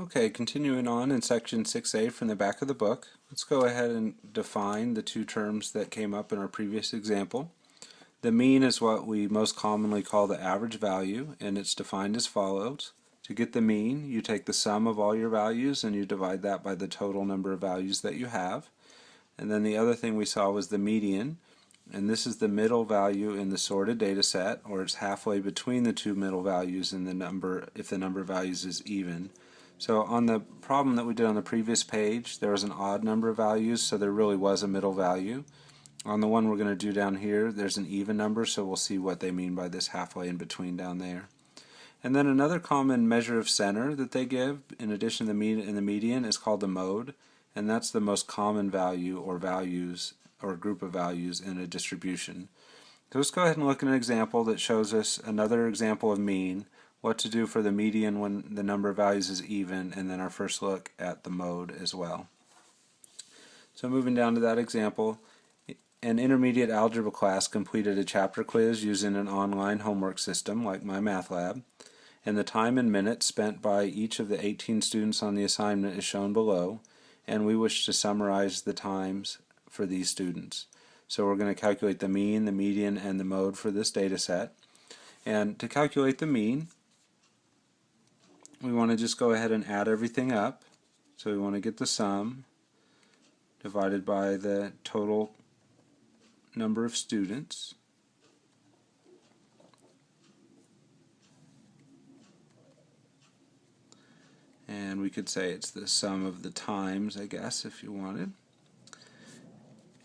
Okay, continuing on in section 6A from the back of the book, let's go ahead and define the two terms that came up in our previous example. The mean is what we most commonly call the average value, and it's defined as follows. To get the mean, you take the sum of all your values and you divide that by the total number of values that you have. And then the other thing we saw was the median, and this is the middle value in the sorted data set, or it's halfway between the two middle values in the number if the number of values is even. So on the problem that we did on the previous page, there was an odd number of values, so there really was a middle value. On the one we're going to do down here, there's an even number, so we'll see what they mean by this halfway in between down there. And then another common measure of center that they give, in addition to the mean and the median, is called the mode, and that's the most common value or values or group of values in a distribution. So let's go ahead and look at an example that shows us another example of mean, what to do for the median when the number of values is even, and then our first look at the mode as well. So moving down to that example, an intermediate algebra class completed a chapter quiz using an online homework system like MyMathLab, and the time in minutes spent by each of the 18 students on the assignment is shown below, and we wish to summarize the times for these students. So we're going to calculate the mean, the median, and the mode for this data set. And to calculate the mean, we want to just go ahead and add everything up. So we want to get the sum divided by the total number of students. And we could say it's the sum of the times, I guess, if you wanted.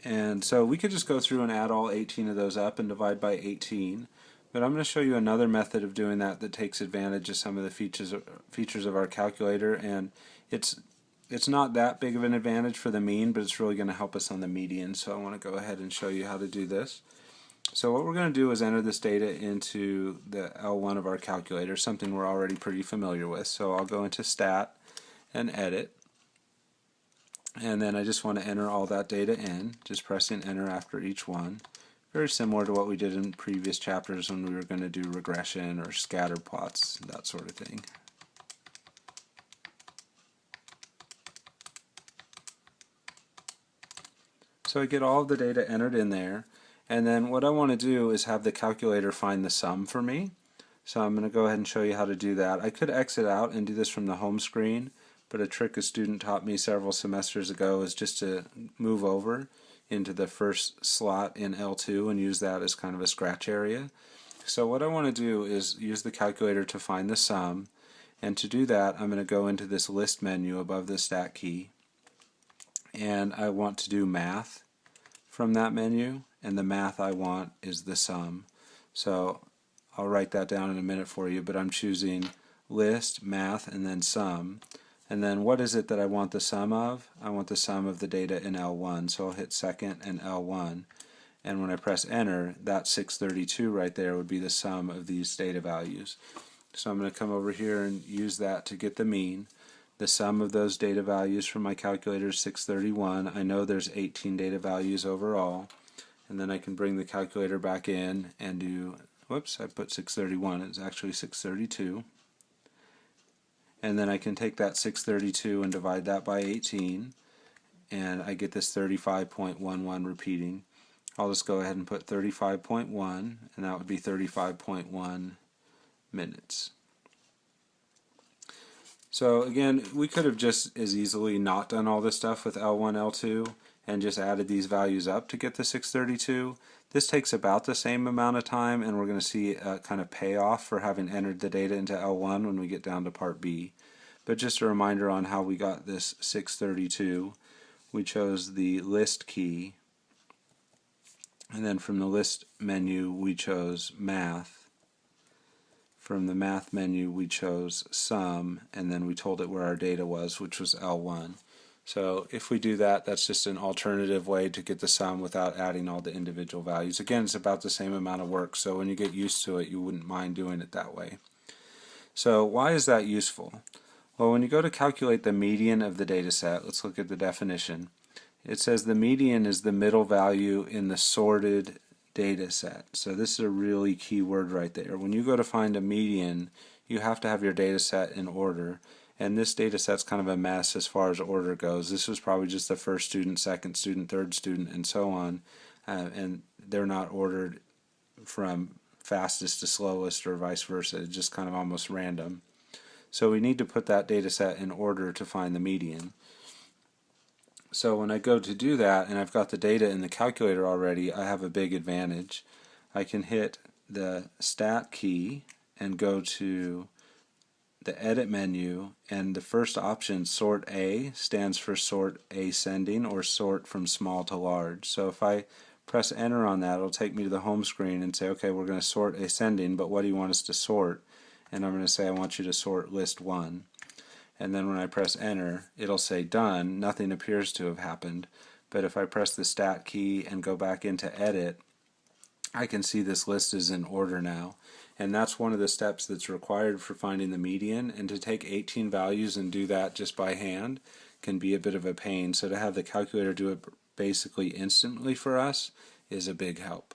And so we could just go through and add all 18 of those up and divide by 18. But I'm going to show you another method of doing that that takes advantage of some of the features of our calculator, and it's not that big of an advantage for the mean, but it's really going to help us on the median. So I want to go ahead and show you how to do this. So what we're going to do is enter this data into the L1 of our calculator, something we're already pretty familiar with. So I'll go into Stat and Edit, and then I just want to enter all that data in, just pressing Enter after each one. Very similar to what we did in previous chapters when we were going to do regression or scatter plots, that sort of thing. So I get all of the data entered in there, and then what I want to do is have the calculator find the sum for me. So I'm going to go ahead and show you how to do that. I could exit out and do this from the home screen, but a trick a student taught me several semesters ago is just to move over into the first slot in L2 and use that as kind of a scratch area. So what I want to do is use the calculator to find the sum, and to do that I'm going to go into this list menu above the stat key, and I want to do math from that menu, and the math I want is the sum. So I'll write that down in a minute for you, but I'm choosing list, math, and then sum. And then what is it that I want the sum of? I want the sum of the data in L1, so I'll hit second and L1. And when I press enter, that 632 right there would be the sum of these data values. So I'm going to come over here and use that to get the mean. The sum of those data values from my calculator is 631. I know there's 18 data values overall. And then I can bring the calculator back in and do, whoops, I put 631, it's actually 632. And then I can take that 632 and divide that by 18, and I get this 35.11 repeating. I'll just go ahead and put 35.1, and that would be 35.1 minutes. So again, we could have just as easily not done all this stuff with L1, L2, and just added these values up to get the 632. This takes about the same amount of time, and we're going to see a kind of payoff for having entered the data into L1 when we get down to part B. But just a reminder on how we got this 632. We chose the list key, and then from the list menu we chose math. From the math menu we chose sum, and then we told it where our data was, which was L1. So if we do that, that's just an alternative way to get the sum without adding all the individual values. Again, it's about the same amount of work, so when you get used to it, you wouldn't mind doing it that way. So why is that useful? Well, when you go to calculate the median of the data set, let's look at the definition. It says the median is the middle value in the sorted data set. So this is a really key word right there. When you go to find a median, you have to have your data set in order. And this data set's kind of a mess as far as order goes. This was probably just the first student, second student, third student, and so on. And they're not ordered from fastest to slowest or vice versa. It's just kind of almost random. So we need to put that data set in order to find the median. So when I go to do that and I've got the data in the calculator already, I have a big advantage. I can hit the Stat key and go to the Edit menu, and the first option, Sort A, stands for sort ascending or sort from small to large. So if I press enter on that, it'll take me to the home screen and say, okay, we're going to sort ascending, but what do you want us to sort? And I'm going to say I want you to sort list 1. And then when I press enter, it'll say done. Nothing appears to have happened. But if I press the Stat key and go back into Edit, I can see this list is in order now. And that's one of the steps that's required for finding the median. And to take 18 values and do that just by hand can be a bit of a pain. So to have the calculator do it basically instantly for us is a big help.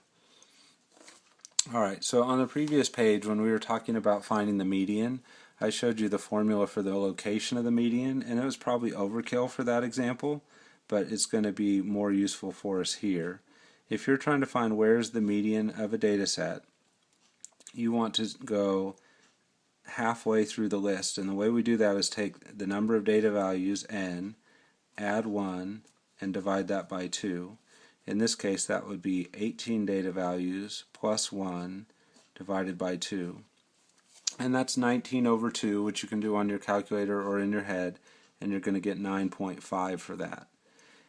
Alright, so on the previous page when we were talking about finding the median, I showed you the formula for the location of the median, and it was probably overkill for that example, but it's going to be more useful for us here. If you're trying to find where's the median of a data set, you want to go halfway through the list, and the way we do that is take the number of data values, n, add 1, and divide that by 2. In this case that would be 18 data values plus 1 divided by 2. And that's 19 over 2, which you can do on your calculator or in your head, and you're going to get 9.5 for that.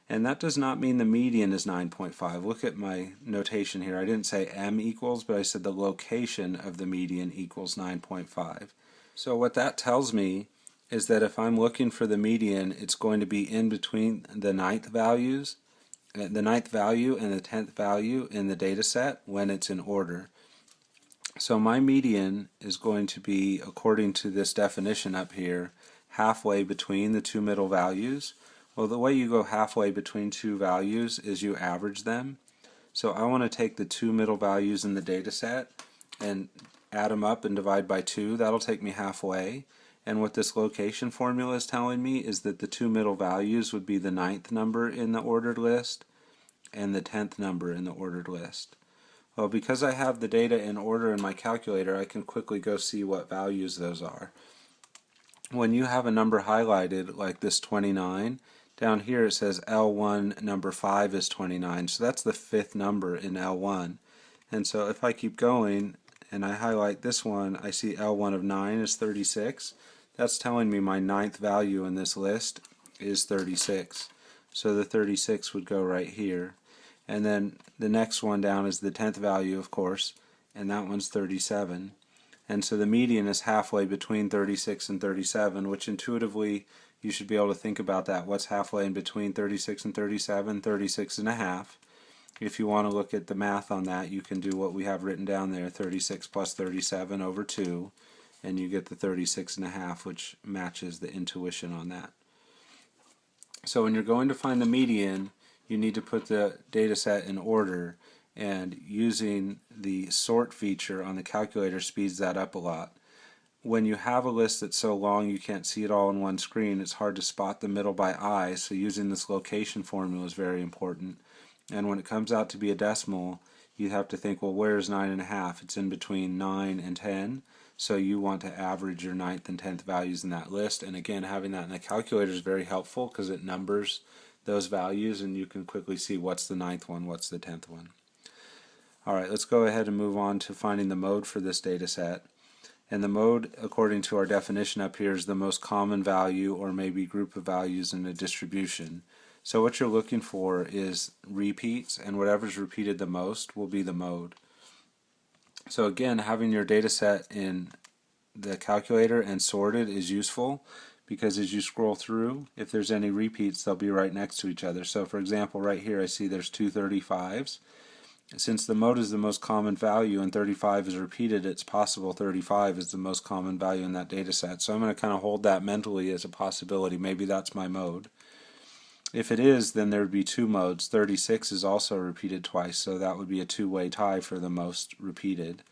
And that does not mean the median is 9.5. Look at my notation here. I didn't say m equals, but I said the location of the median equals 9.5. So what that tells me is that if I'm looking for the median, it's going to be in between the ninth value and the 10th value in the data set when it's in order. So my median is going to be, according to this definition up here, halfway between the two middle values. Well, the way you go halfway between two values is you average them. So I want to take the two middle values in the data set and add them up and divide by 2. That'll take me halfway. And what this location formula is telling me is that the two middle values would be the 9th number in the ordered list and the 10th number in the ordered list. Well, because I have the data in order in my calculator, I can quickly go see what values those are. When you have a number highlighted like this 29, down here it says L1 number 5 is 29, so that's the 5th number in L1. And so if I keep going and I highlight this one, I see L1 of 9 is 36. That's telling me my 9th value in this list is 36. So the 36 would go right here. And then the next one down is the 10th value, of course, and that one's 37. And so the median is halfway between 36 and 37, which intuitively you should be able to think about that. What's halfway in between 36 and 37? 36 and a half. If you want to look at the math on that, you can do what we have written down there, 36 plus 37 over 2, and you get the 36 and a half, which matches the intuition on that. So when you're going to find the median, you need to put the data set in order, and using the sort feature on the calculator speeds that up a lot. When you have a list that's so long you can't see it all in one screen, it's hard to spot the middle by eye, so using this location formula is very important. And when it comes out to be a decimal, you have to think, well, where's 9.5? It's in between 9 and 10, so you want to average your 9th and 10th values in that list. And again, having that in the calculator is very helpful because it numbers those values and you can quickly see what's the 9th one, what's the 10th one. Alright, let's go ahead and move on to finding the mode for this data set. And the mode, according to our definition up here, is the most common value or maybe group of values in a distribution. So what you're looking for is repeats, and whatever's repeated the most will be the mode. So again, having your data set in the calculator and sorted is useful because as you scroll through, if there's any repeats, they'll be right next to each other. So for example, right here I see there's two 35s. Since the mode is the most common value and 35 is repeated, it's possible 35 is the most common value in that data set. So I'm going to kind of hold that mentally as a possibility. Maybe that's my mode. If it is, then there would be two modes. 36 is also repeated twice, so that would be a two-way tie for the most repeated.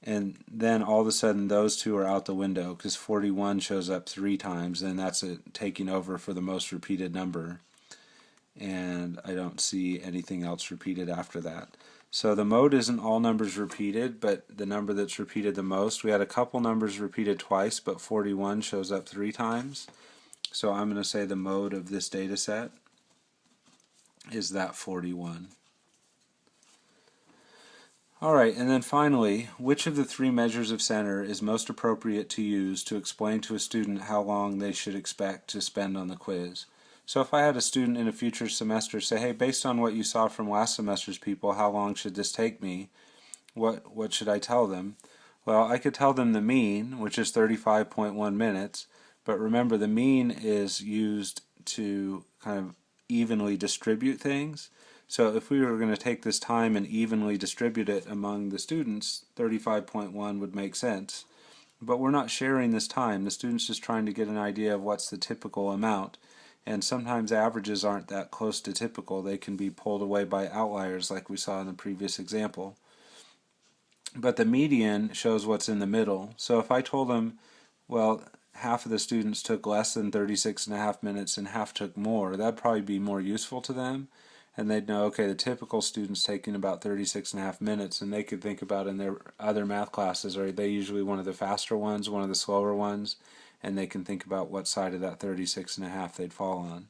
and then all of a sudden those two are out the window because 41 shows up 3 times, and that's it taking over for the most repeated number. And I don't see anything else repeated after that. So the mode isn't all numbers repeated, but the number that's repeated the most. We had a couple numbers repeated twice, but 41 shows up 3 times. So I'm going to say the mode of this data set is that 41. Alright, and then finally, which of the 3 measures of center is most appropriate to use to explain to a student how long they should expect to spend on the quiz? So if I had a student in a future semester say, hey, based on what you saw from last semester's people, how long should this take me? What should I tell them? Well, I could tell them the mean, which is 35.1 minutes, but remember the mean is used to kind of evenly distribute things. So if we were going to take this time and evenly distribute it among the students, 35.1 would make sense. But we're not sharing this time. The student's just trying to get an idea of what's the typical amount. And sometimes averages aren't that close to typical. They can be pulled away by outliers like we saw in the previous example. But the median shows what's in the middle. So if I told them, well, half of the students took less than 36.5 minutes and half took more, that'd probably be more useful to them. And they'd know, okay, the typical student's taking about 36.5 minutes, and they could think about in their other math classes, are they usually one of the faster ones, one of the slower ones, and they can think about what side of that 36.5 they'd fall on.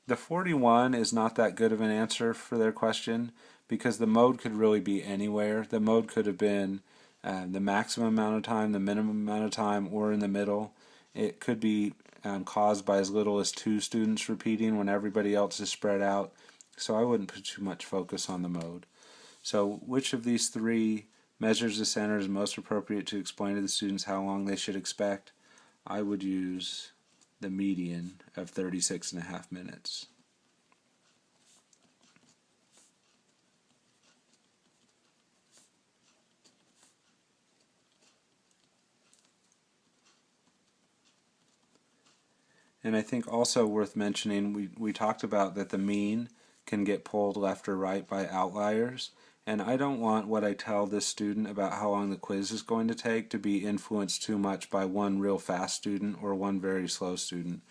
The 41 is not that good of an answer for their question because the mode could really be anywhere. The mode could have been the maximum amount of time, the minimum amount of time, or in the middle. It could be caused by as little as 2 students repeating when everybody else is spread out. So I wouldn't put too much focus on the mode. So which of these 3 measures of center is most appropriate to explain to the students how long they should expect? I would use the median of 36.5 minutes. And I think also worth mentioning, we talked about that the mean can get pulled left or right by outliers. And I don't want what I tell this student about how long the quiz is going to take to be influenced too much by one real fast student or one very slow student.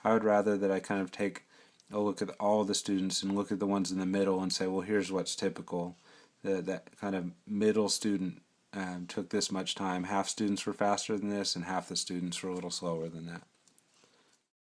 I would rather that I kind of take a look at all the students and look at the ones in the middle and say, well, here's what's typical. That kind of middle student took this much time. Half students were faster than this and half the students were a little slower than that.